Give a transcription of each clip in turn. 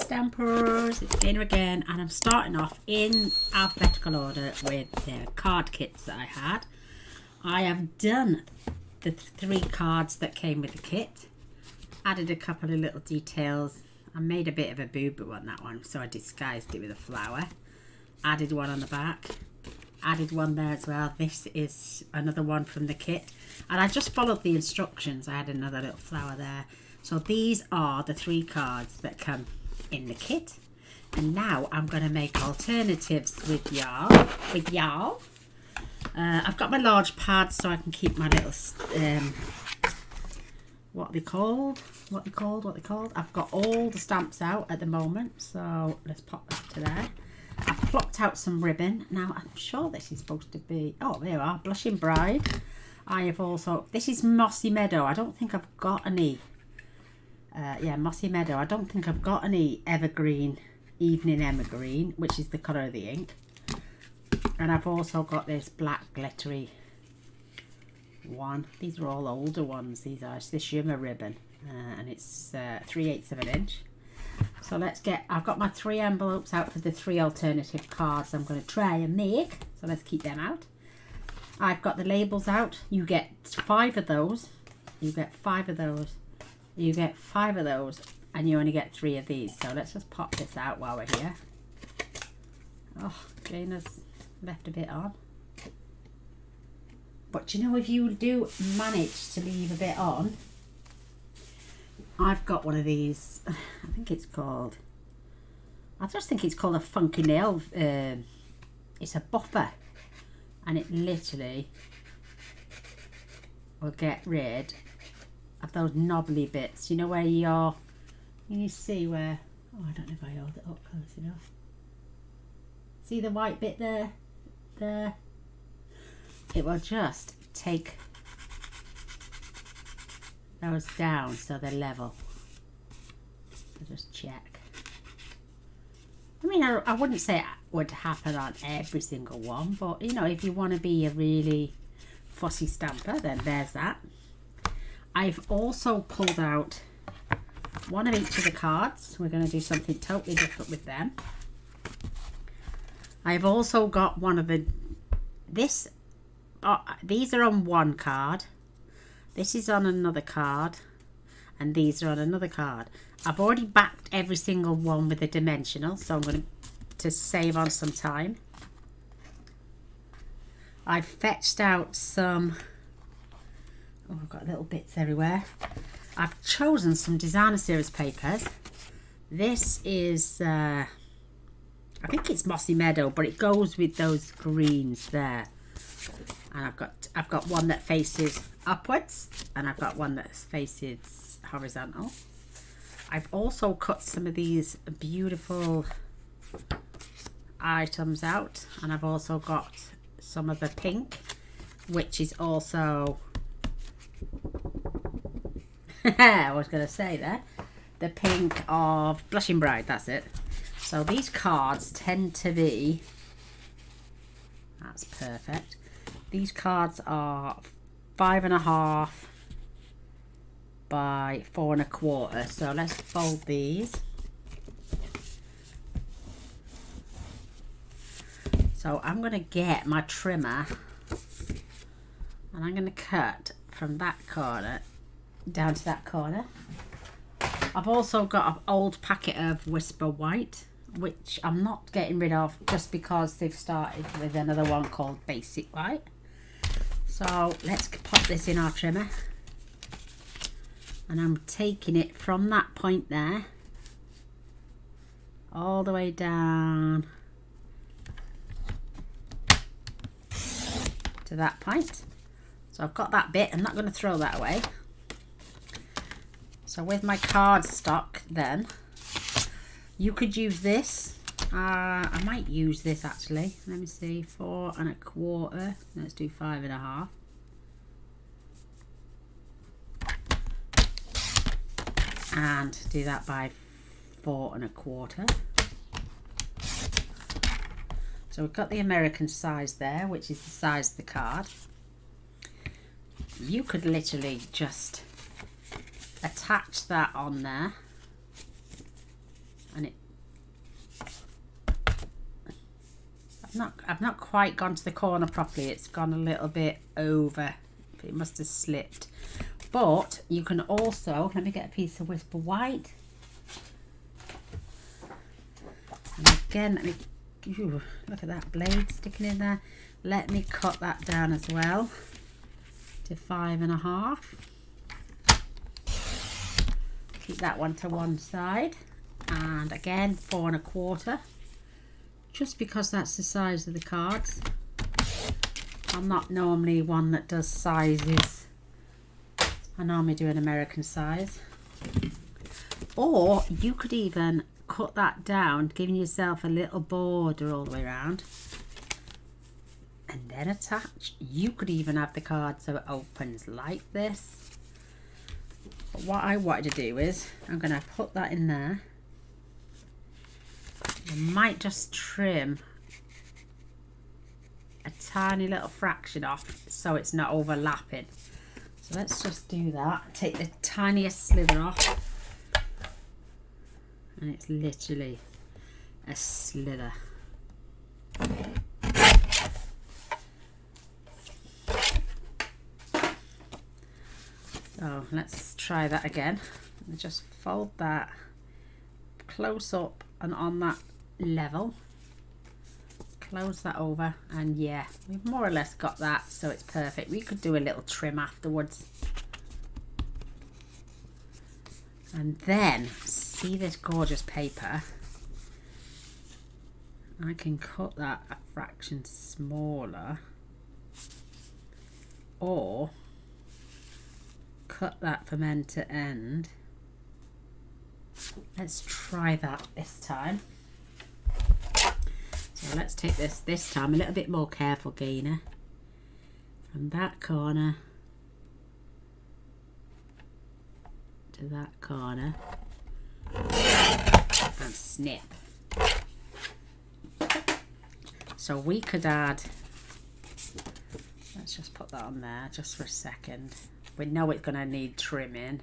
Stampers, it's Gaynor again, and I'm starting off in alphabetical order with the card kits that I had. I have done the 3 cards that came with the kit, added a couple of little details. I made a bit of a boo-boo on that one, so I disguised it with a flower. Added one on the back, added one there as well. This is another one from the kit, and I just followed the instructions. I had another little flower there. So these are the 3 cards that come in the kit, and now I'm going to make alternatives with y'all. I've got my large pads so I can keep my little what are they called? I've got all the stamps out at the moment, so let's pop that to there. I've plucked out some ribbon. Now I'm sure this is supposed to be, oh there you are, Blushing Bride. I have also, this is Mossy Meadow. I don't think I've got any yeah, Mossy Meadow. I don't think I've got any Evergreen, Evening Evergreen, which is the colour of the ink. And I've also got this black glittery one. These are all older ones. These are, it's the shimmer ribbon, and it's 3/8 of an inch. So let's get, I've got my 3 envelopes out for the 3 alternative cards I'm going to try and make. So let's keep them out. I've got the labels out. You get 5 of those. You get 5 of those. You get 5 of those, and you only get 3 of these. So let's just pop this out while we're here. Oh, Gaynor's left a bit on. But you know, if you do manage to leave a bit on, I've got one of these. I think it's called, I just think it's called a Funky Nail. It's a buffer, and it literally will get rid of those knobbly bits, you know, where you're, you see where, oh, I don't know if I hold it up close enough. See the white bit there? There. It will just take those down so they're level. I'll just check. I mean, I wouldn't say it would happen on every single one, but you know, if you want to be a really fussy stamper, then there's that. I've also pulled out one of each of the cards. We're going to do something totally different with them. I've also got one of the, these are on one card, this is on another card, and these are on another card. I've already backed every single one with a dimensional, so I'm going to save on some time. I've fetched out some, oh, I've got little bits everywhere. I've chosen some designer series papers. This is I think it's Mossy Meadow, but it goes with those greens there. And I've got one that faces upwards, and I've got one that faces horizontal. I've also cut some of these beautiful items out, and I've also got some of the pink, which is also I was going to say there, the pink of Blushing Bride, that's it. So these cards tend to be, that's perfect. These cards are 5.5 by 4.25. So let's fold these. So I'm going to get my trimmer, and I'm going to cut from that corner down to that corner. I've also got an old packet of Whisper White, which I'm not getting rid of just because they've started with another one called Basic White. So let's pop this in our trimmer, and I'm taking it from that point there all the way down to that point. So I've got that bit. I'm not going to throw that away. So with my card stock, then you could use this. I might use this actually. Let me see, 4.25. Let's do 5.5. And do that by 4.25. So we've got the American size there, which is the size of the card. You could literally just attach that on there, and it I've not quite gone to the corner properly. It's gone a little bit over. It must have slipped. But you can also, let me get a piece of Whisper White. And again, let me, ooh, look at that blade sticking in there. Let me cut that down as well to 5.5. Keep that one to one side. And again, 4.25. Just because that's the size of the cards. I'm not normally one that does sizes. I normally do an American size. Or you could even cut that down, giving yourself a little border all the way around. And then attach. You could even have the card so it opens like this. But what I wanted to do is, I'm going to put that in there. I might just trim a tiny little fraction off so it's not overlapping. So let's just do that. Take the tiniest slither off. And it's literally a slither. So let's try that again. And just fold that close up and on that level. Close that over, and yeah, we've more or less got that, so it's perfect. We could do a little trim afterwards. And then, see this gorgeous paper? I can cut that a fraction smaller, or cut that from end to end. Let's try that this time. So let's take this time a little bit more careful, Gaynor. From that corner to that corner. And snip. So we could add, let's just put that on there just for a second. We know it's going to need trimming.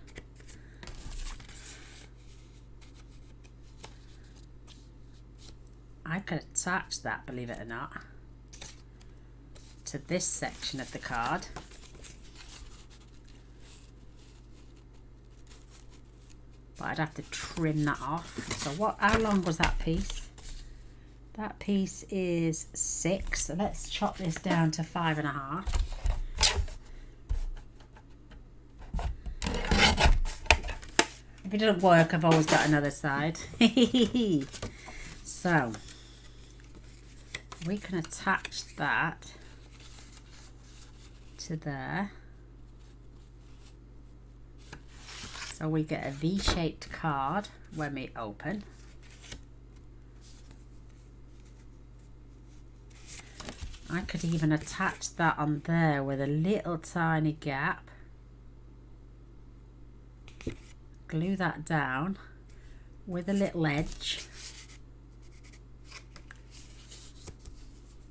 I could attach that, believe it or not, to this section of the card. But I'd have to trim that off. So how long was that piece? That piece is 6. So let's chop this down to 5.5. If it doesn't work, I've always got another side. So we can attach that to there. So we get a V-shaped card when we open. I could even attach that on there with a little tiny gap. Glue that down with a little edge.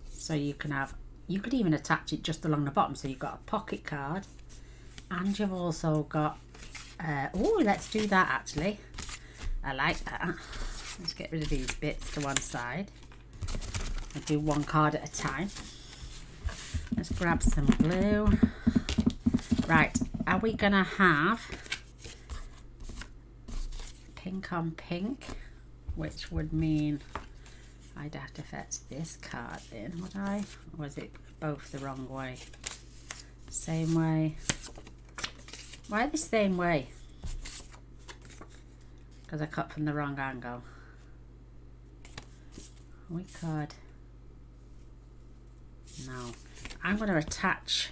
So you could even attach it just along the bottom. So you've got a pocket card, and you've also got, oh, let's do that actually. I like that. Let's get rid of these bits to one side and do one card at a time. Let's grab some glue. Right, are we gonna have pink on pink, which would mean I'd have to fetch this card in, would I? Or was it both the wrong way? Same way. Why the same way? Because I cut from the wrong angle. We could. No. I'm going to attach.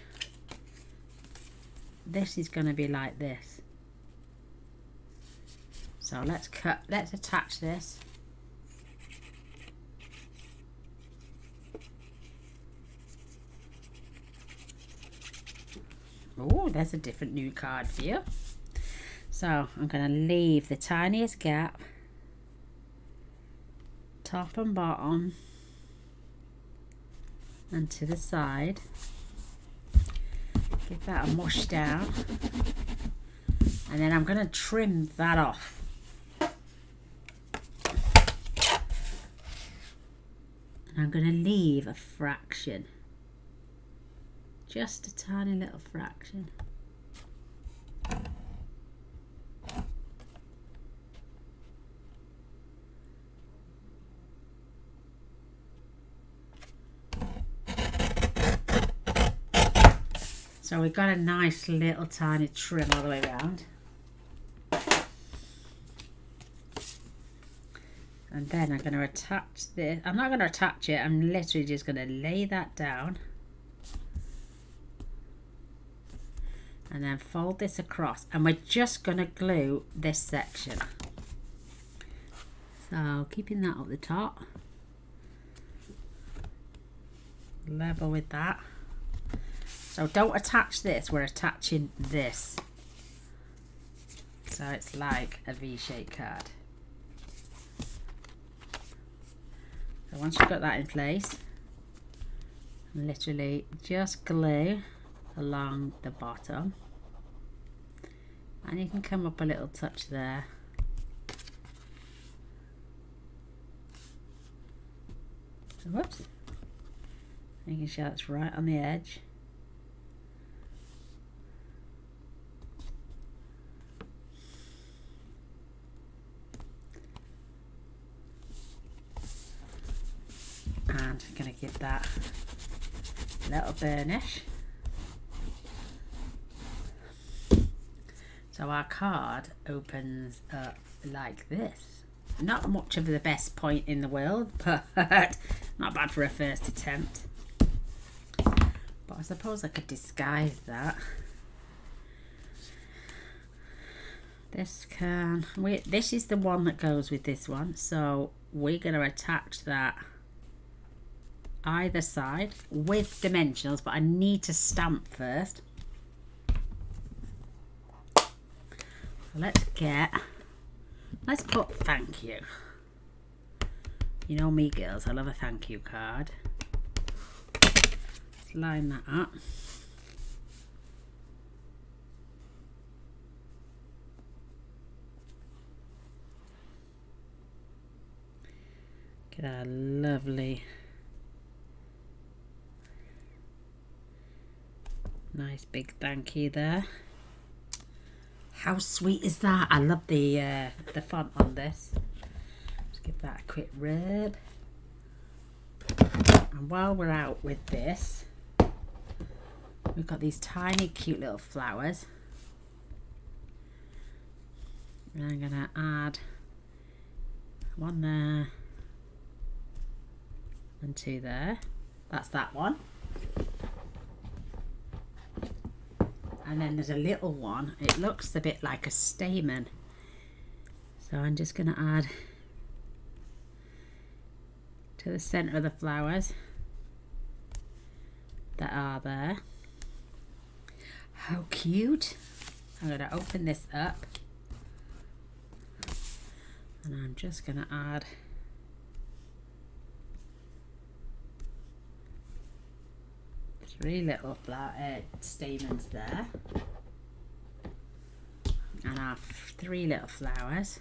This is going to be like this. So let's attach this. Oh, there's a different new card for you. So I'm going to leave the tiniest gap, top and bottom, and to the side. Give that a mush down, and then I'm going to trim that off. And I'm going to leave a fraction. Just a tiny little fraction. So we've got a nice little tiny trim all the way around. And then I'm going to attach this. I'm not going to attach it. I'm literally just going to lay that down. And then fold this across. And we're just going to glue this section. So keeping that up the top. Level with that. So don't attach this. We're attaching this. So it's like a V-shaped card. So once you've got that in place, literally just glue along the bottom, and you can come up a little touch there. So, whoops, making sure it's right on the edge. And I'm going to give that a little burnish. So our card opens up like this. Not much of the best point in the world, but not bad for a first attempt. But I suppose I could disguise that. This is the one that goes with this one, so we're going to attach that either side with dimensionals, but I need to stamp first. Let's put thank you. You know me girls, I love a thank you card. Let's line that up. Get our lovely nice big thank you there. How sweet is that? I love the font on this. Just give that a quick rub. And while we're out with this, we've got these tiny cute little flowers. And I'm gonna add one there and two there. That's that one. And then there's a little one. It looks a bit like a stamen. So I'm just going to add to the centre of the flowers that are there. How cute. I'm going to open this up. And I'm just going to add three little stamens there, and our three little flowers.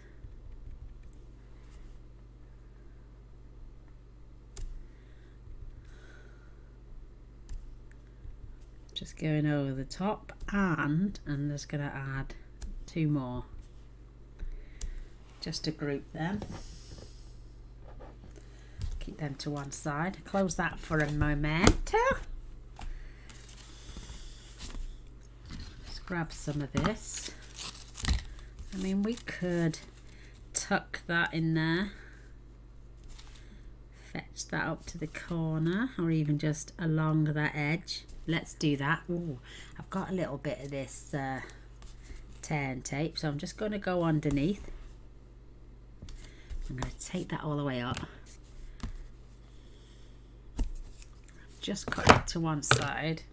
Just going over the top, and I'm just going to add two more just to group them. Keep them to one side. Close that for a momento. Grab some of this. I mean, we could tuck that in there, fetch that up to the corner, or even just along that edge. Let's do that. Ooh, I've got a little bit of this turn tape, so I'm just going to go underneath. I'm going to take that all the way up. Just cut it to one side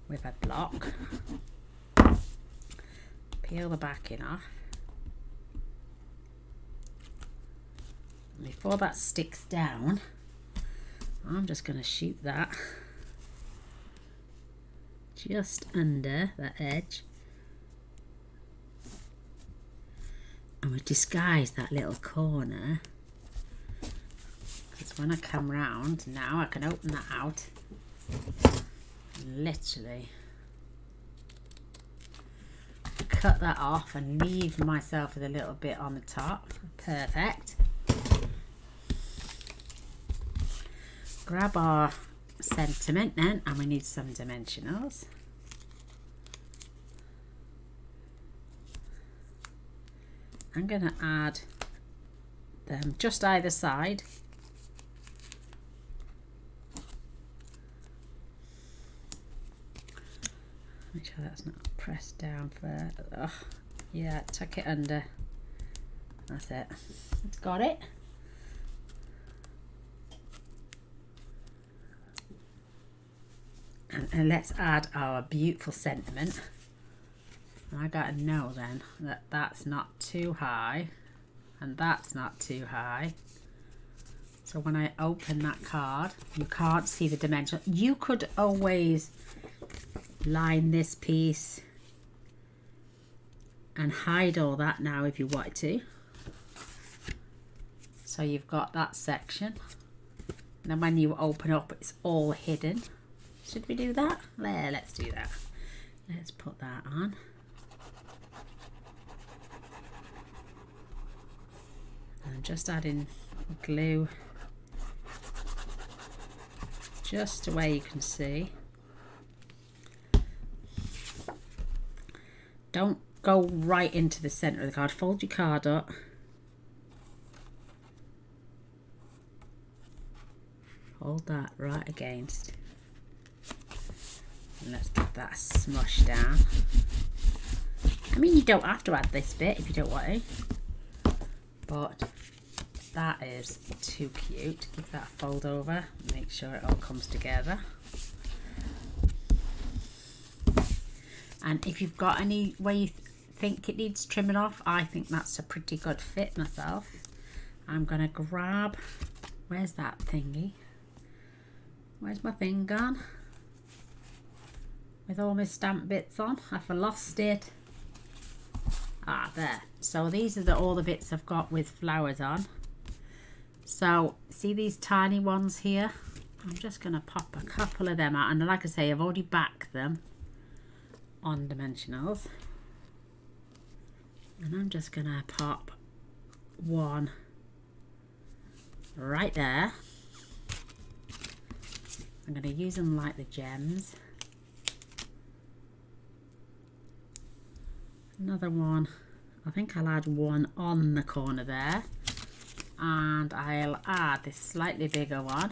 with a block. Peel the backing off. Before that sticks down, I'm just going to shoot that just under that edge, and we'll disguise that little corner, because So when I come round now, I can open that out and literally cut that off and leave myself with a little bit on the top. Perfect. Grab our sentiment then, and we need some dimensionals. I'm going to add them just either side. Make sure that's not pressed down for, oh, yeah, tuck it under. That's it. It's got it. And let's add our beautiful sentiment. And I gotta know then that that's not too high and that's not too high. So when I open that card, you can't see the dimension. You could always line this piece and hide all that now if you wanted to. So you've got that section. And then when you open up, it's all hidden. Should we do that? Yeah, let's do that. Let's put that on. And just adding glue just to where you can see. Don't go right into the center of the card. Fold your card up. Hold that right against. And let's get that smushed down. I mean, you don't have to add this bit if you don't want to, but that is too cute. Give that a fold over, make sure it all comes together. And if you've got any where you think it needs trimming off, I think that's a pretty good fit myself. I'm gonna grab, where's that thingy? Where's my thing gone? With all my stamp bits on, I've lost it. Ah, there. So these are all the bits I've got with flowers on. So see these tiny ones here? I'm just gonna pop a couple of them out, and like I say, I've already backed them on dimensionals. And I'm just gonna pop one right there. I'm gonna use them like the gems. Another one, I think I'll add one on the corner there, and I'll add this slightly bigger one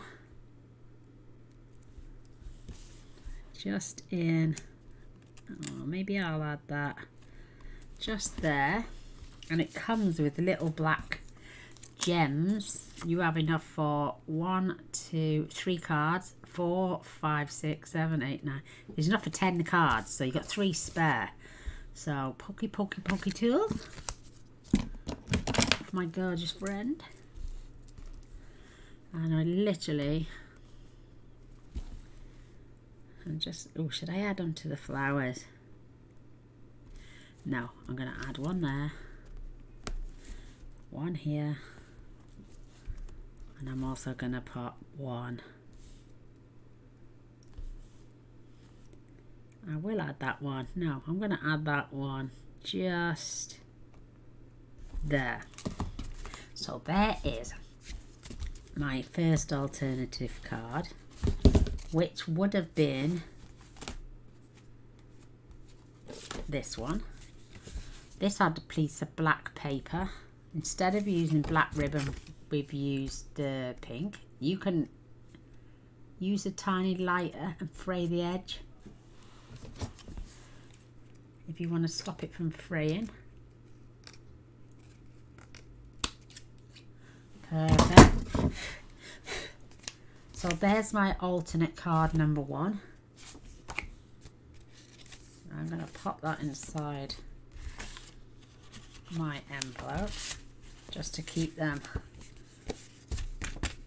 just in, oh, maybe I'll add that just there, and it comes with little black gems. You have enough for 1, 2, 3 cards, 4, 5, 6, 7, 8, 9. There's enough for 10 cards, so you've got 3 spare. So pokey tools my gorgeous friend, and I literally, and just, oh, should I add them to the flowers? No, I'm going to add one there, one here, and I'm also going to put one. I will add that one. No, I'm going to add that one just there. So there is my first alternative card, which would have been this one. This had a piece of black paper. Instead of using black ribbon, we've used the pink. You can use a tiny lighter and fray the edge if you want to stop it from fraying. Perfect. So there's my alternate card number 1. I'm going to pop that inside my envelope just to keep them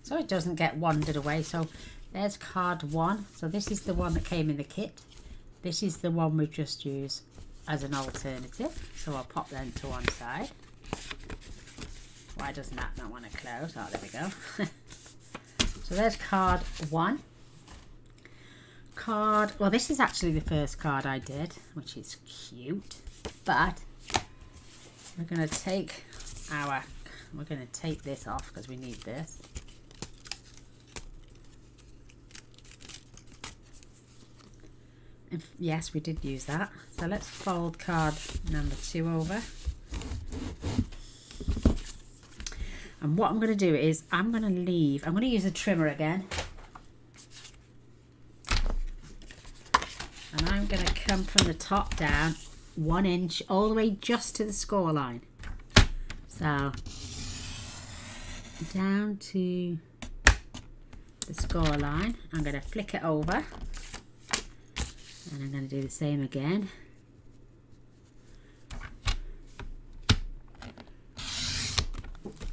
so it doesn't get wandered away. So there's card 1. So this is the one that came in the kit. This is the one we've just used as an alternative. So I'll pop them to one side. Why doesn't that not want to close? Oh, there we go. So there's card 1. Well, this is actually the first card I did, which is cute, but we're going to take this off because we need this. Yes, we did use that. So let's fold card number 2 over. And what I'm going to do is I'm going to use a trimmer again. And I'm going to come from the top down 1 inch all the way just to the score line. So down to the score line, I'm going to flick it over. And I'm going to do the same again.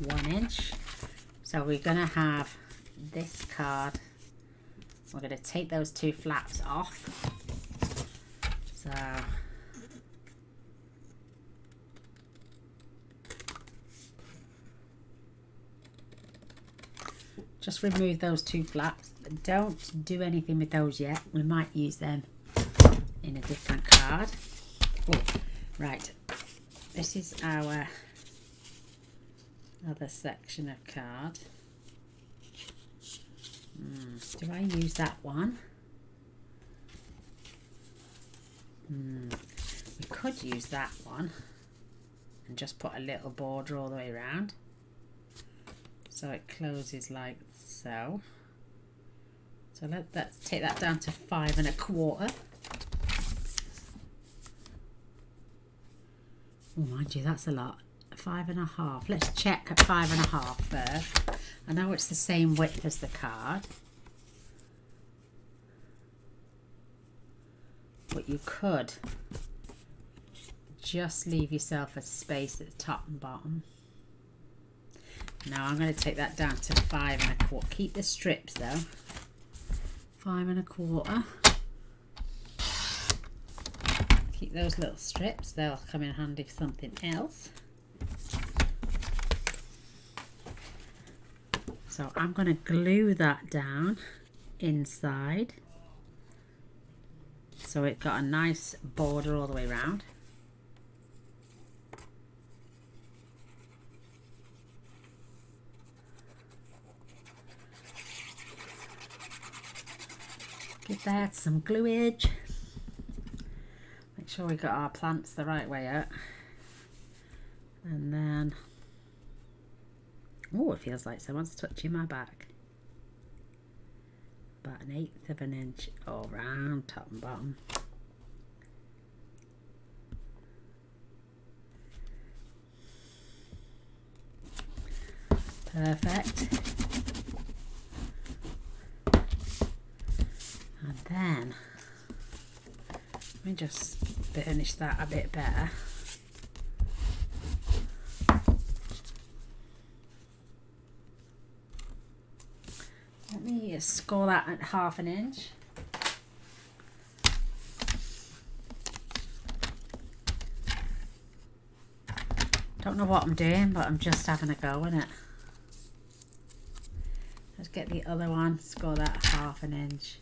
One inch. So we're going to have this card. We're going to take those 2 flaps off. So just remove those 2 flaps. Don't do anything with those yet. We might use them in a different card. Oh, right. This is our other section of card. Do I use that one? We could use that one and just put a little border all the way around so it closes like so. So let's take that down to 5 1/4. Oh, mind you, that's a lot. 5 1/2. Let's check at 5 1/2 first. I know it's the same width as the card, but you could just leave yourself a space at the top and bottom. Now I'm going to take that down to 5 1/4. Keep the strips though. 5 1/4. Keep those little strips, they'll come in handy for something else. So I'm going to glue that down inside so it got a nice border all the way around. Give that some gluage. Make sure we got our plants the right way out. And then, oh, it feels like someone's touching my back. About 1/8 of an inch all round top and bottom. Perfect. And then let me just burnish that a bit better. Let me score that at 1/2 inch. Don't know what I'm doing, but I'm just having a go in it. Let's get the other one, score that at 1/2 inch.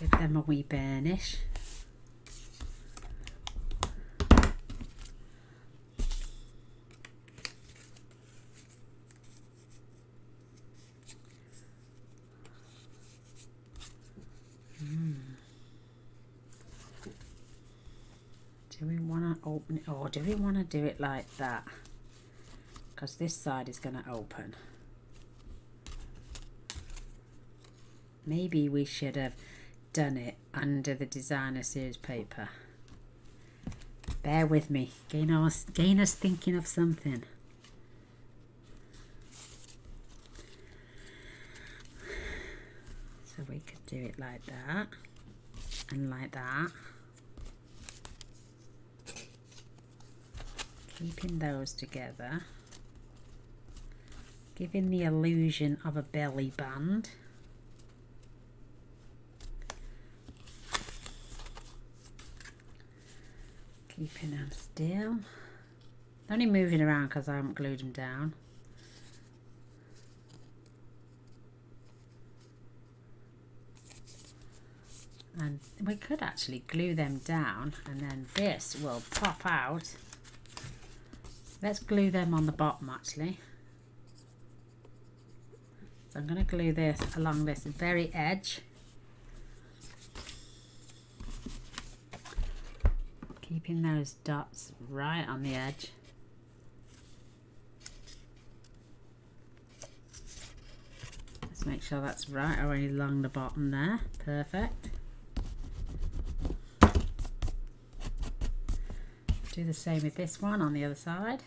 Give them a wee burnish. Do we want to open it, or do we want to do it like that? Because this side is going to open. Maybe we should have done it under the designer series paper. Bear with me. Gaynor's thinking of something. So we could do it like that and like that. Keeping those together. Giving the illusion of a belly band. Keeping them still. They're only moving around because I haven't glued them down. And we could actually glue them down and then this will pop out. Let's glue them on the bottom actually. So I'm going to glue this along this very edge. Keeping those dots right on the edge. Let's make sure that's right away along the bottom there. Perfect. Do the same with this one on the other side.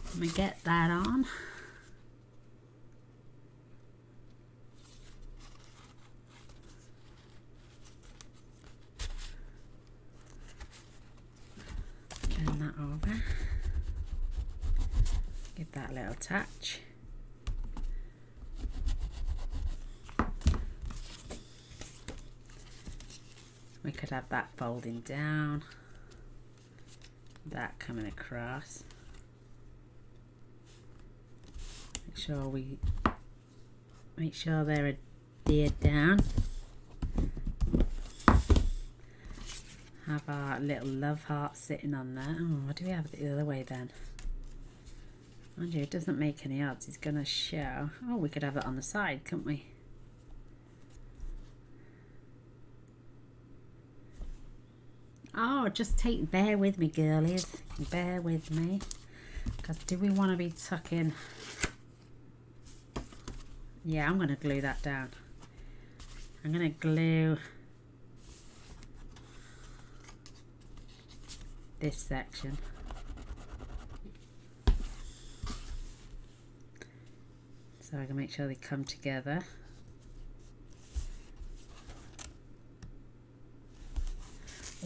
Let me get that on. Turn that over. Give that a little touch. We could have that folding down, that coming across. Make sure they're adhered down. Have our little love heart sitting on there. Oh, what do we have it the other way then? Mind you, it doesn't make any odds. It's going to show. Oh, we could have it on the side, couldn't we? Oh, just bear with me, girlies. Bear with me. Because do we want to be tucking? Yeah, I'm going to glue that down. I'm going to glue this section. So I can make sure they come together.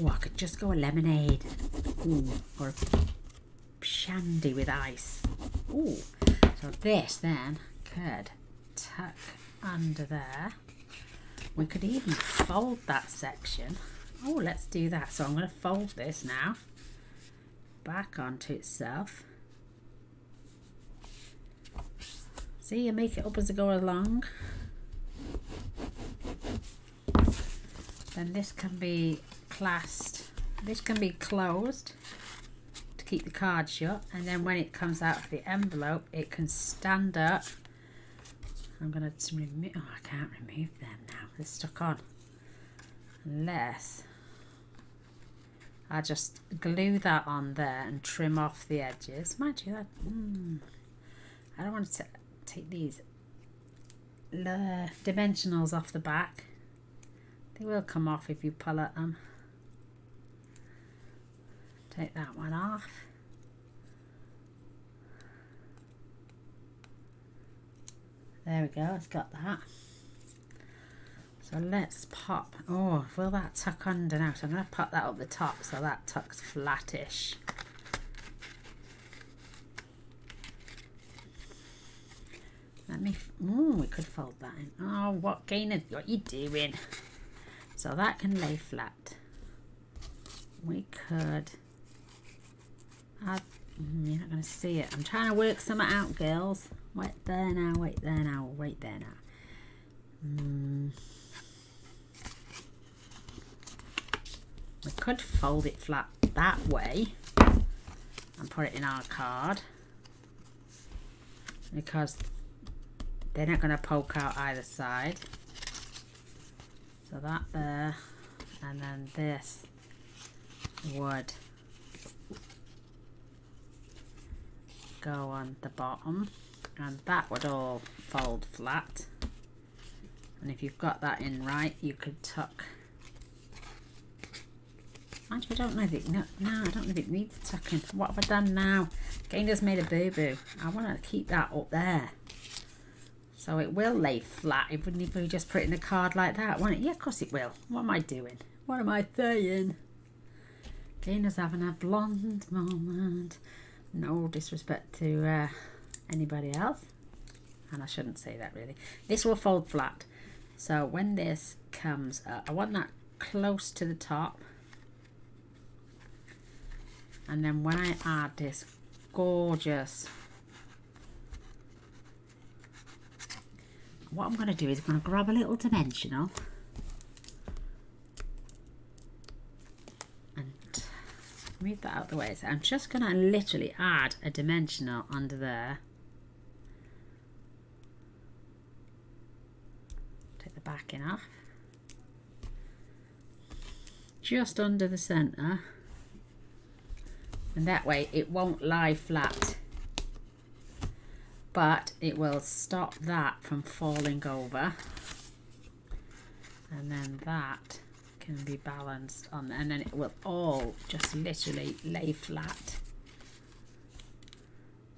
Oh, I could just go a lemonade. Ooh, or a shandy with ice. Ooh, so this then could tuck under there. We could even fold that section. Oh, let's do that. So I'm going to fold this now back onto itself. See, you make it up as I go along. Then this can be clasped, this can be closed to keep the card shut, and then when it comes out of the envelope it can stand up. I'm going to remove, oh, I can't remove them now, they're stuck on, unless I just glue that on there and trim off the edges. Mind you, that I don't want to take these dimensionals off the back. They will come off if you pull at them. Take that one off. There we go, it's got that. So let's pop. Oh, will that tuck under now? So I'm going to pop that up the top so that tucks flattish. Let me. Oh, we could fold that in. Oh, what Gaynor? What you doing? So that can lay flat. We could add, you're not going to see it. I'm trying to work something out, girls. Wait there now, wait there now, wait there now. We could fold it flat that way and put it in our card, because they're not going to poke out either side. So that there, and then this would go on the bottom, and that would all fold flat. And if you've got that in right, you could tuck. Actually, I don't know if it, no, I don't know if it needs tucking. What have I done now? Gaynor's made a boo-boo. I want to keep that up there. So it will lay flat, even if we just put it in a card like that, won't it? Yeah, of course it will. What am I doing? What am I saying? Gaynor's having a blonde moment. No disrespect to anybody else. And I shouldn't say that really. This will fold flat. So when this comes up, I want that close to the top. And then when I add this gorgeous, what I'm going to do is I'm going to grab a little dimensional and move that out of the way. So I'm just going to literally add a dimensional under there. Take the backing off. Just under the centre. And that way it won't lie flat, but it will stop that from falling over, and then that can be balanced on there, and then it will all just literally lay flat.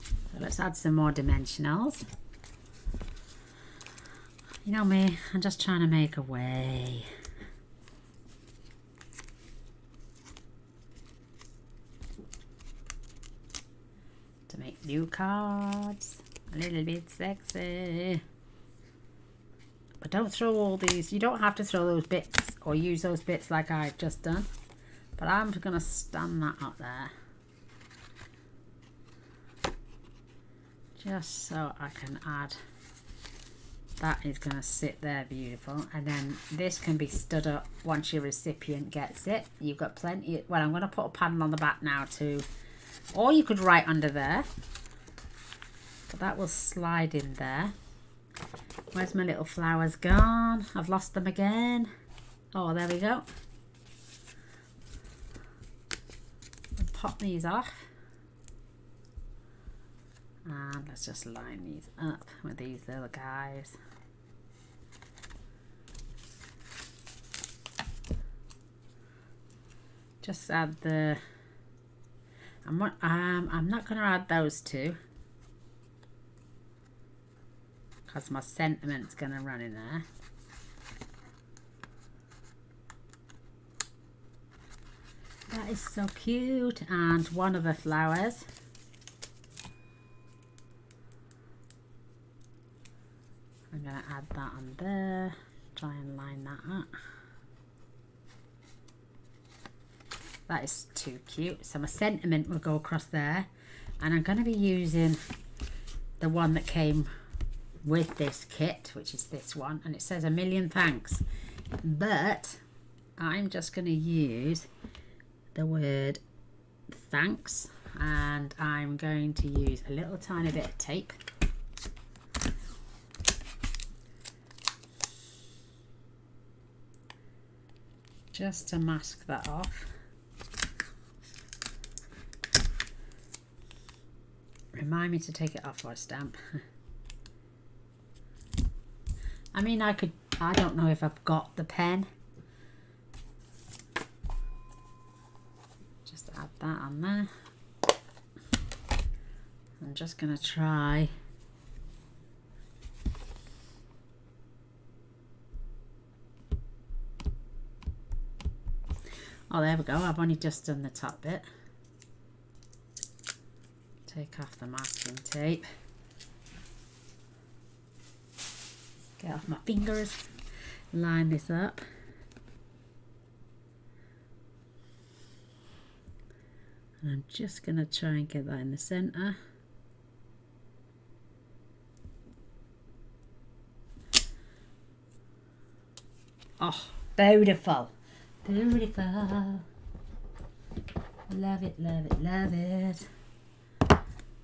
So let's add some more dimensionals. You know me, I'm just trying to make a way. To make new cards a little bit sexy. But don't throw all these, you don't have to throw those bits or use those bits like I've just done, but I'm just going to stand that up there just so I can add. That is going to sit there beautiful, and then this can be stood up once your recipient gets it. You've got plenty. Well, I'm going to put a panel on the back now too. Or you could write under there, but that will slide in there. Where's my little flowers gone? I've lost them again. Oh, there we go. I'll pop these off. And let's just line these up with these little guys. Just add the... I'm not going to add those two because my sentiment's going to run in there. That is so cute. And one of the flowers. I'm going to add that on there. Try and line that up. That is too cute. So my sentiment will go across there, and I'm going to be using the one that came with this kit, which is this one, and it says "a million thanks," but I'm just going to use the word thanks, and I'm going to use a little tiny bit of tape. Just to mask that off. Remind me to take it off for a stamp. I mean, I don't know if I've got the pen. Just add that on there. I'm just going to try. Oh, there we go. I've only just done the top bit. Take off the masking tape. Get off my fingers. Line this up. And I'm just going to try and get that in the centre. Oh, beautiful. Beautiful. Love it, love it, love it.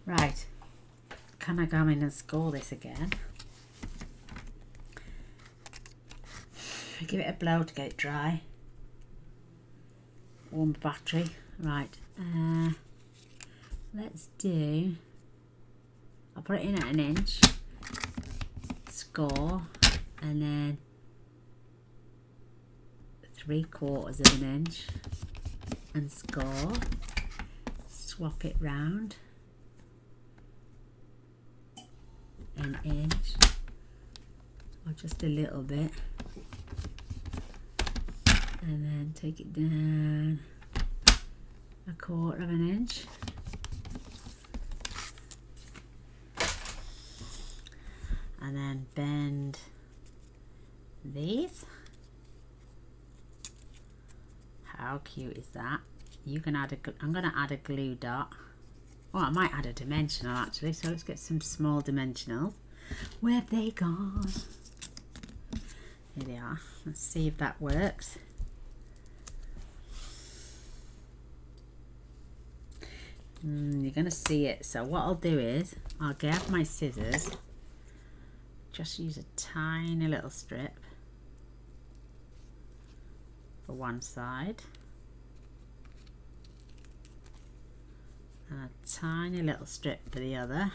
Right, can I go in and score this again? Give it a blow to get it dry. Warm the battery. Right, let's do, I'll put it in at 1 inch, score, and then 3/4 of 1 inch, and score, swap it round. 1 inch, or just a little bit, and then take it down 1/4 of 1 inch, and then bend these. How cute is that? You can add I'm going to add a glue dot. Well, I might add a dimensional actually, so let's get some small dimensionals. Where have they gone? Here they are. Let's see if that works. You're going to see it. So what I'll do is I'll grab my scissors, just use a tiny little strip for one side and a tiny little strip for the other.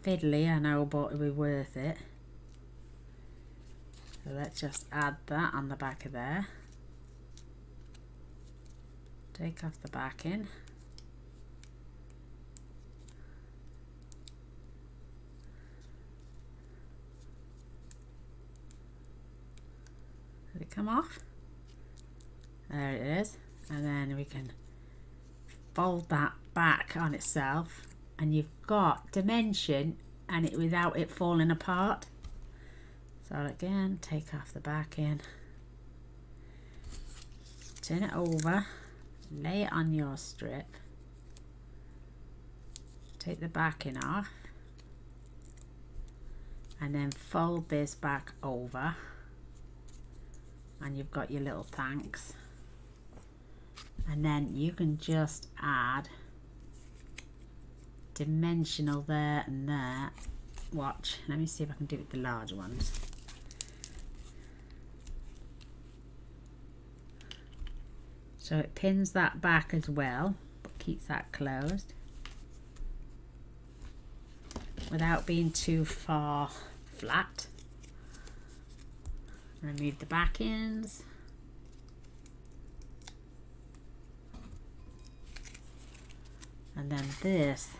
Fiddly, I know, but it'll be worth it. So let's just add that on the back of there. Take off the backing. Did it come off? There it is. And then we can fold that back on itself, and you've got dimension and it without it falling apart. So again, take off the backing, turn it over, lay it on your strip, take the backing off, and then fold this back over, and you've got your little thanks. And then you can just add dimensional there and there. Watch, let me see if I can do it with the large ones. So it pins that back as well, but keeps that closed without being too far flat. Remove the back ends. And then this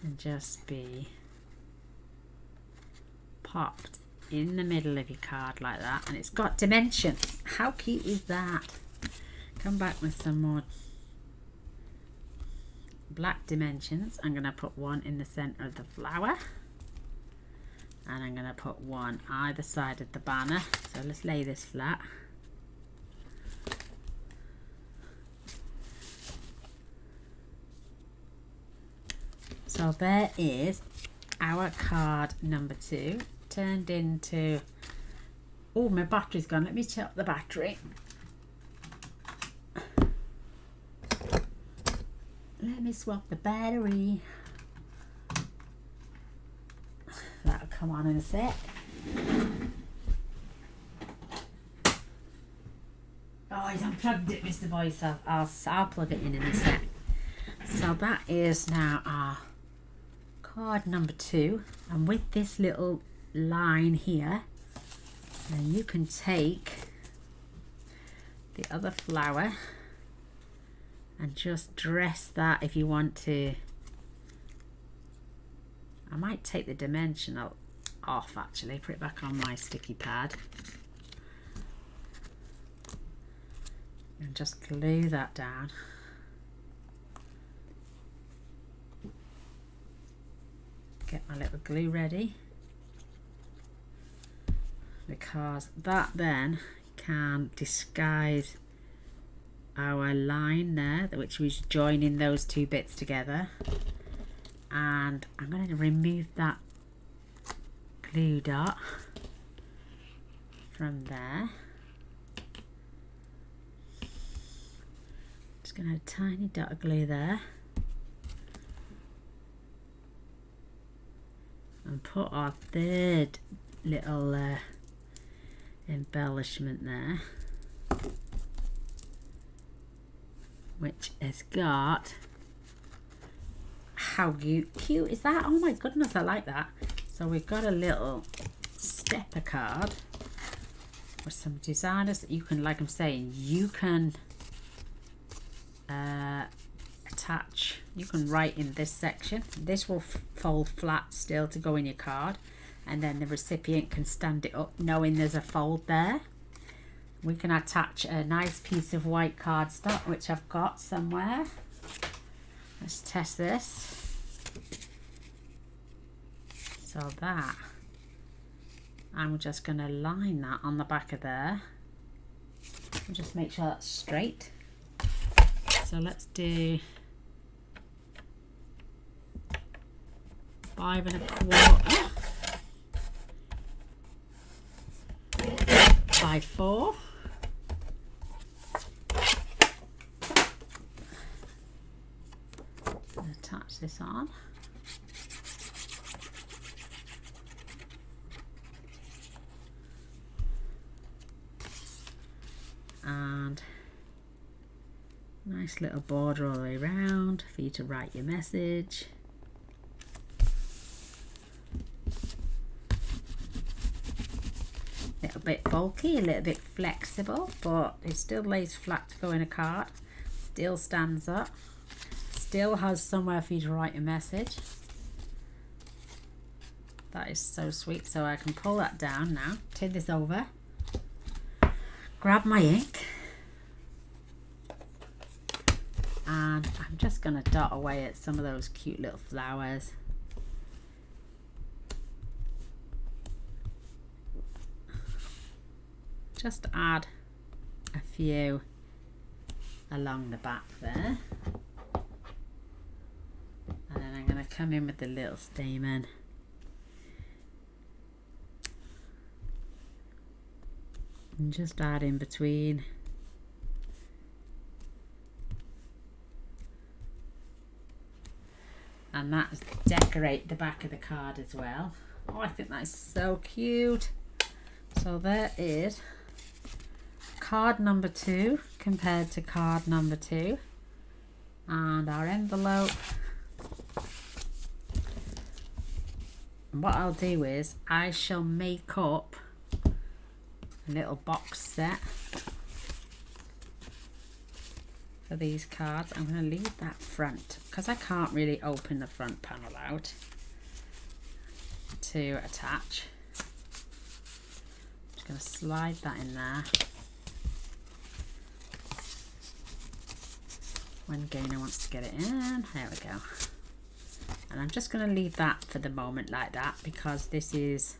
can just be popped in the middle of your card like that, and it's got dimension. How cute is that? Come back with some more black dimensions. I'm going to put one in the center of the flower, and I'm going to put one either side of the banner. So let's lay this flat. So there is our card number 2 turned into, oh, my battery's gone. Let me check the battery. Let me swap the battery. That'll come on in a sec. Oh, he's unplugged it, Mr. Boyce. I'll plug it in a sec. So that is now our card number 2, and with this little line here, then you can take the other flower and just dress that if you want to. I might take the dimensional off actually, put it back on my sticky pad and just glue that down. Get my little glue ready, because that then can disguise our line there, which was joining those two bits together. And I'm going to remove that glue dot from there. Just going to add a tiny dot of glue there. And put our third little embellishment there, which has got, how cute is that? Oh my goodness, I like that. So we've got a little stepper card with some designers that you can, like I'm saying, you can attach. You can write in this section. This will fold flat still to go in your card, and then the recipient can stand it up knowing there's a fold there. We can attach a nice piece of white cardstock, which I've got somewhere. Let's test this. So that, I'm just going to line that on the back of there and just make sure that's straight. So let's do 5 1/4 by 4. And attach this on. And nice little border all the way around for you to write your message. A little bit bulky, a little bit flexible, but it still lays flat to go in a card. Still stands up. Still has somewhere for you to write your message. That is so sweet. So I can pull that down now, turn this over, grab my ink, and I'm just going to dot away at some of those cute little flowers. Just add a few along the back there. And then I'm going to come in with the little stamen. And just add in between. And that's decorate the back of the card as well. Oh, I think that's so cute. So there is card number 2 compared to card number 2. And our envelope. And what I'll do is I shall make up a little box set for these cards. I'm going to leave that front because I can't really open the front panel out to attach. I'm just going to slide that in there. When Gaynor wants to get it in, there we go. And I'm just going to leave that for the moment like that because this is,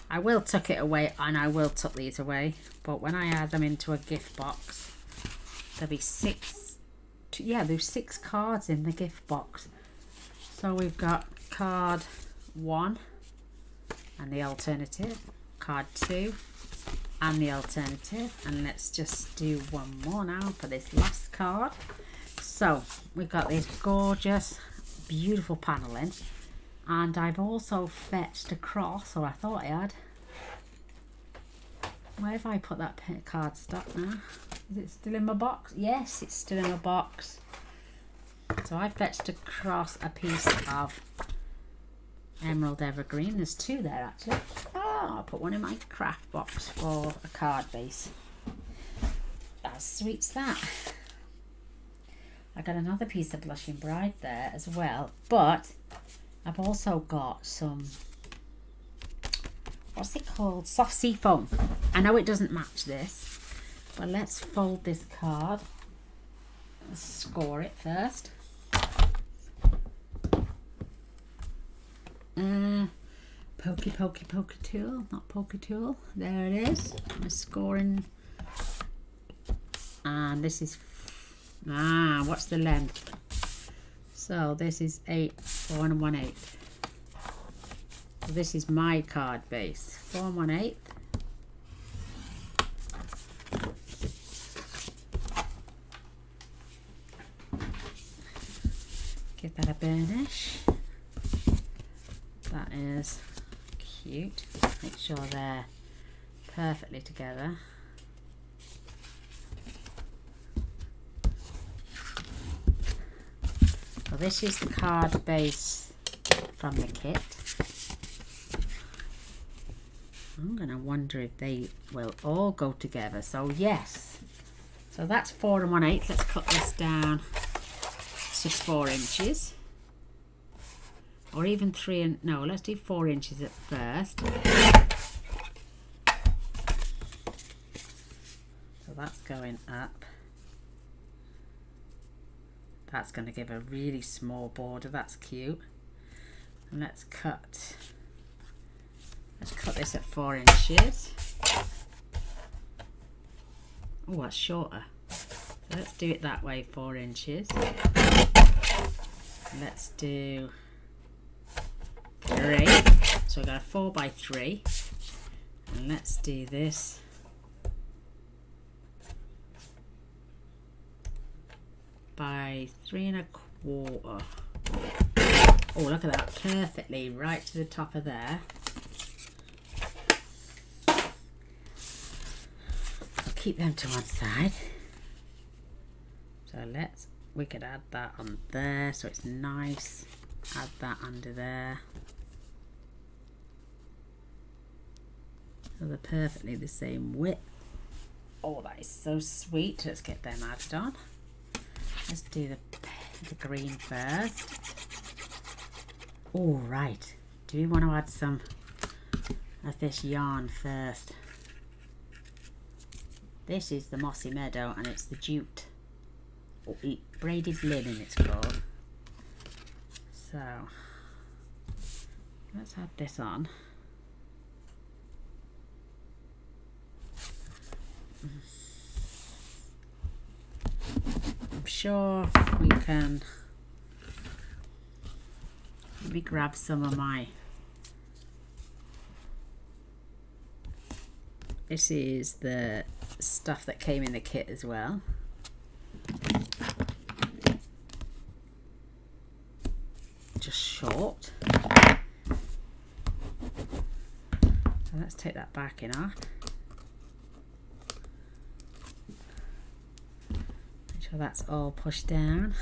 I will tuck it away and I will tuck these away, but when I add them into a gift box, there'll be 6, yeah, there's 6 cards in the gift box. So we've got card 1 and the alternative, card 2 and the alternative, and let's just do one more now for this last card. So we've got this gorgeous, beautiful paneling, and I've also fetched across, or I thought I had. Where have I put that card stock now? Is it still in my box? Yes, it's still in my box. So I fetched across a piece of emerald evergreen. There's 2 there actually. Oh, I'll put one in my craft box for a card base. How sweet's that? I got another piece of Blushing Bride there as well, but I've also got some, what's it called? Soft sea foam. I know it doesn't match this, but let's fold this card. Let's score it first. Pokey tool, not pokey tool. There it is. My scoring. And this is, what's the length? So this is 4 1/8. So this is my card base. 4 1/8. Give that a burnish. That is cute. Make sure they're perfectly together. So this is the card base from the kit. I'm going to wonder if they will all go together. So yes. So that's 4 1/8. Let's cut this down to 4 inches. Or even 3 and no, let's do 4 inches at first. So that's going up. That's going to give a really small border. That's cute. And let's cut Let's cut this at 4 inches. Oh, that's shorter. So let's do it that way, 4 inches. Let's do 3. So we've got a 4 by 3. And let's do this by 3 1/4. Oh, look at that, perfectly right to the top of there. I'll keep them to one side. So we could add that on there so it's nice. Add that under there. So they're perfectly the same width. Oh, that is so sweet. Let's get them added on. Let's do the green first. All right. Do we want to add some of this yarn first? This is the Mossy Meadow and it's the jute. Or braided linen it's called. So let's add this on. I'm sure we can. Let me grab some of my. This is the stuff that came in the kit as well. Just short. So let's take that back in half. Make sure that's all pushed down.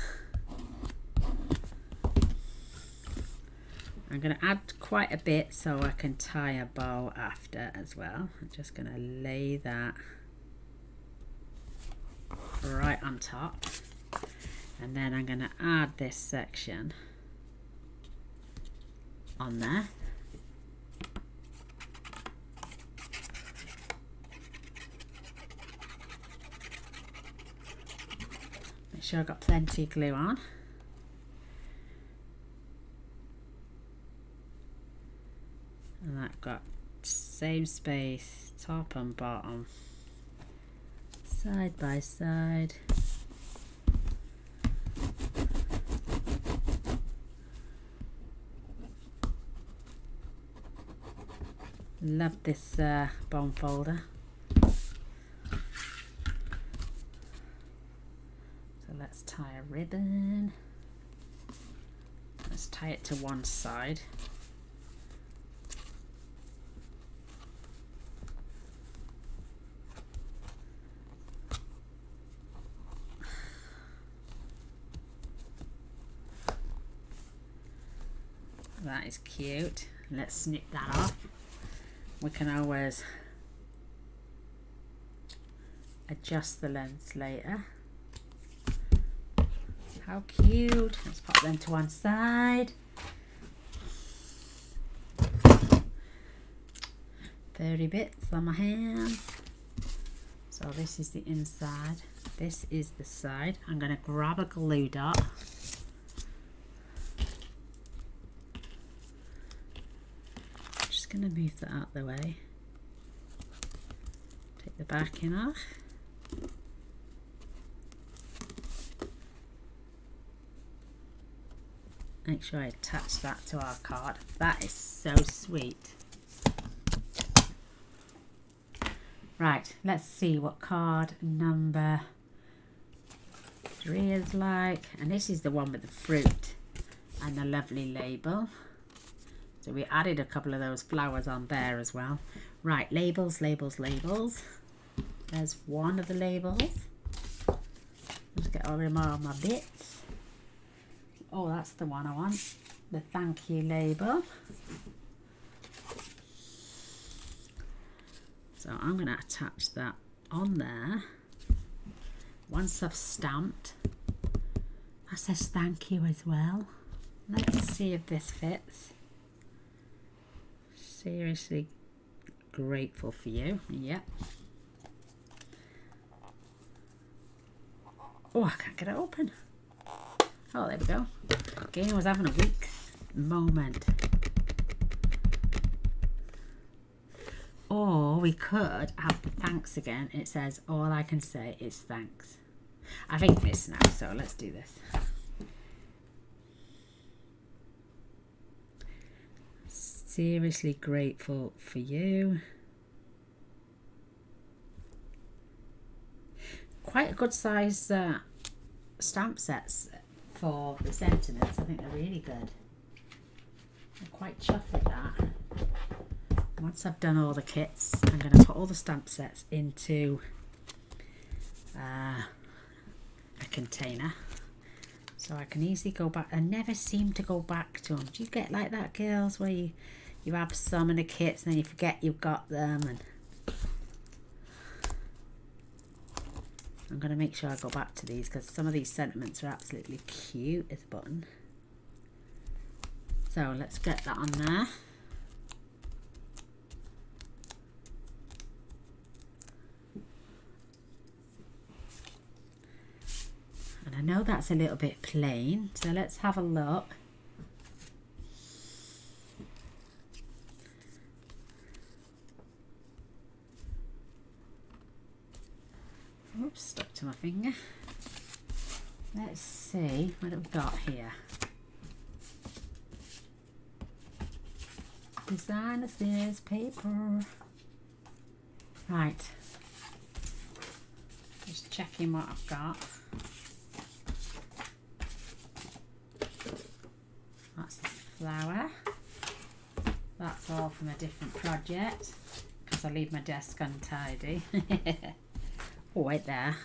I'm going to add quite a bit so I can tie a bow after as well. I'm just going to lay that right on top. And then I'm going to add this section on there. Make sure I've got plenty of glue on. And I've got same space, top and bottom, side by side. Love this bone folder. So let's tie a ribbon. Let's tie it to one side. That is cute. Let's snip that off. We can always adjust the lengths later. How cute. Let's pop them to one side. 30 bits on my hand. So this is the inside. This is the side. I'm going to grab a glue dot. Going to move that out the way. Take the backing off. Make sure I attach that to our card. That is so sweet. Right, let's see what card number 3 is like. And this is the one with the fruit and the lovely label. So we added a couple of those flowers on there as well. Right, labels, labels, labels. There's one of the labels. Let's get all of my bits. Oh, that's the one I want. The thank you label. So I'm going to attach that on there. Once I've stamped, that says thank you as well. Let's see if this fits. Seriously grateful for you. Yep. Oh, I can't get it open. Oh, there we go. Gaynor was having a weak moment. we could have the thanks again. It says, all I can say is thanks. I think this now, so let's do this. Seriously grateful for you. Quite a good size stamp sets for the sentiments. I think they're really good. I'm quite chuffed with that. Once I've done all the kits, I'm going to put all the stamp sets into a container, so I can easily go back. I never seem to go back to them. Do you get like that, girls, where you have some in the kits and then you forget you've got them? And I'm going to make sure I go back to these because some of these sentiments are absolutely cute as a button. So let's get that on there. And I know that's a little bit plain, so let's have a look. Oops, stuck to my finger. Let's see what we've got here. Designer Series paper. Right. Just checking what I've got. That's the flower. That's all from a different project because I leave my desk untidy. Oh, wait there.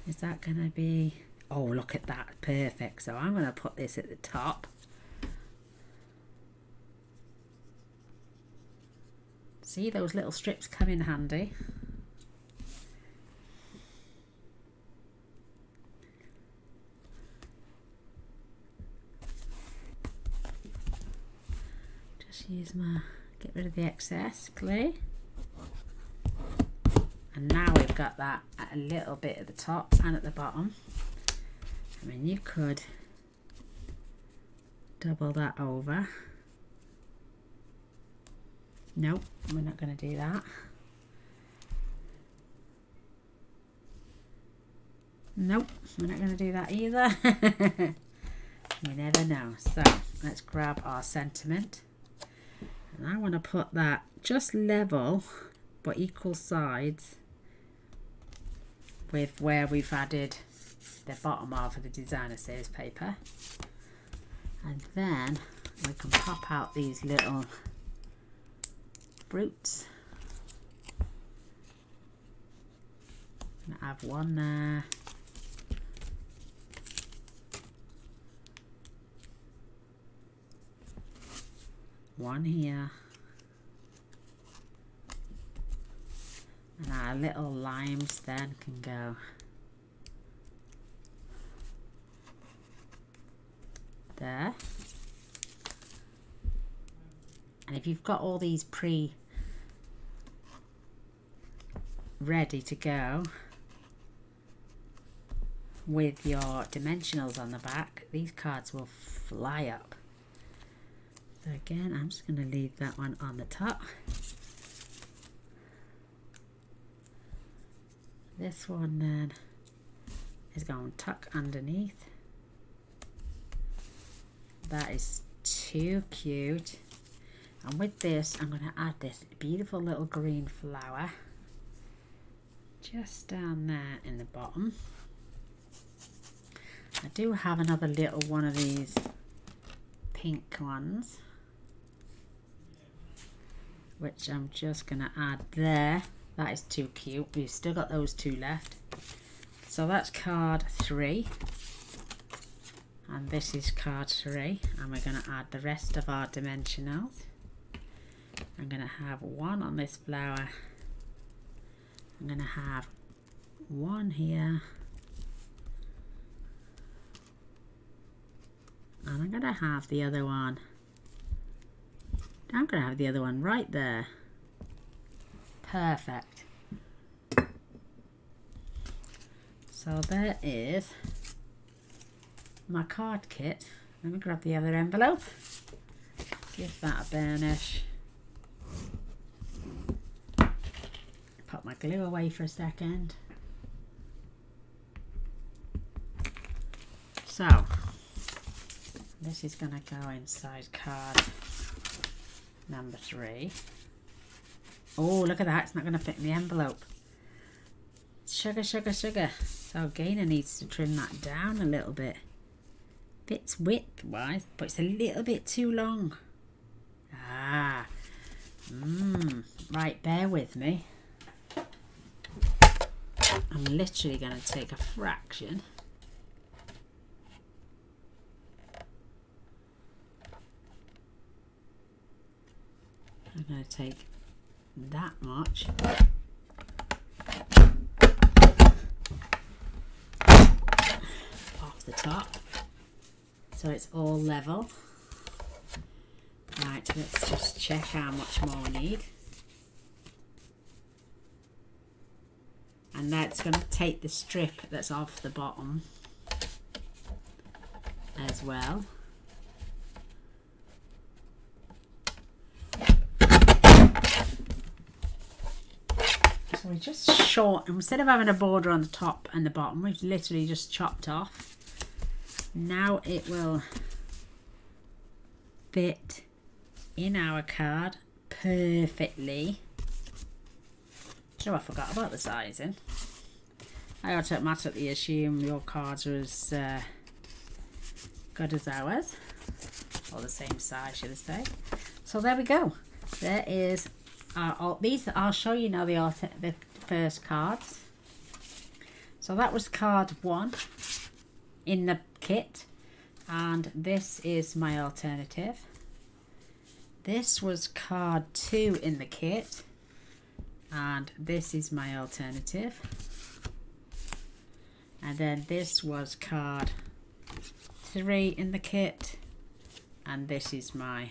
Is that going to be... Oh, look at that. Perfect. So I'm going to put this at the top. See, those little strips come in handy. Just use my... Get rid of the excess glue. And now we've got that at a little bit at the top and at the bottom. I mean, you could double that over. Nope, we're not going to do that. Nope, we're not going to do that either. You never know. So let's grab our sentiment. And I want to put that just level but equal sides with where we've added the bottom of the Designer Series paper. And then we can pop out these little fruits. And I have one there. One here. And our little limes then can go there. And if you've got all these ready to go with your dimensionals on the back, these cards will fly up. So again, I'm just going to leave that one on the top. This one then is going to tuck underneath. That is too cute. And with this, I'm going to add this beautiful little green flower just down there in the bottom. I do have another little one of these pink ones, which I'm just going to add there. That is too cute. We've still got those two left. So that's card 3. And this is card 3. And we're going to add the rest of our dimensionals. I'm going to have one on this flower. I'm going to have one here. And I'm going to have the other one. I'm going to have the other one right there. Perfect. So there is my card kit. Let me grab the other envelope. Give that a burnish. that glue away for a second. So this is going to go inside card number 3. Oh, look at that. It's not going to fit in the envelope. Sugar, sugar, sugar. So Gaynor needs to trim that down a little bit. Fits width-wise, but it's a little bit too long. Ah. Right, bear with me. I'm literally going to take a fraction. I'm going to take that much. Off the top. So it's all level. Right, let's just check how much more we need. And that's going to take the strip that's off the bottom as well. So we just short, instead of having a border on the top and the bottom, we've literally just chopped off. Now it will fit in our card perfectly. Do you know, I forgot about the sizing. I automatically assume your cards are as good as ours, or the same size, should I say. So there we go. There is these. I'll show you now the first cards. So that was card 1 in the kit, and this is my alternative. This was card 2 in the kit, and this is my alternative. And then this was card 3 in the kit, and this is my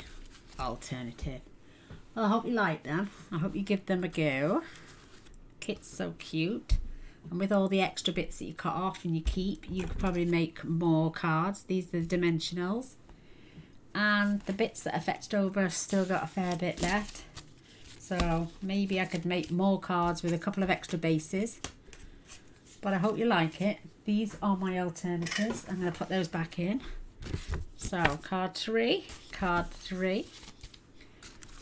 alternative. Well, I hope you like them. I hope you give them a go. Kit's so cute, and with all the extra bits that you cut off and you keep, you could probably make more cards. These are the dimensionals, and the bits that are fetched over have still got a fair bit left, so maybe I could make more cards with a couple of extra bases. But I hope you like it. These are my alternatives. I'm going to put those back in. So card 3, card 3,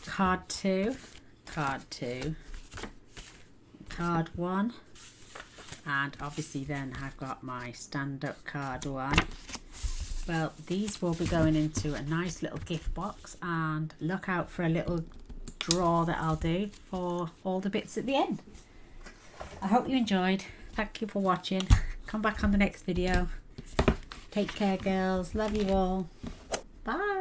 card 2, card 2, card 1, and obviously then I've got my stand-up card 1. Well, these will be going into a nice little gift box, and look out for a little draw that I'll do for all the bits at the end. I hope you enjoyed. Thank you for watching. Come back on the next video. Take care, girls. Love you all. Bye.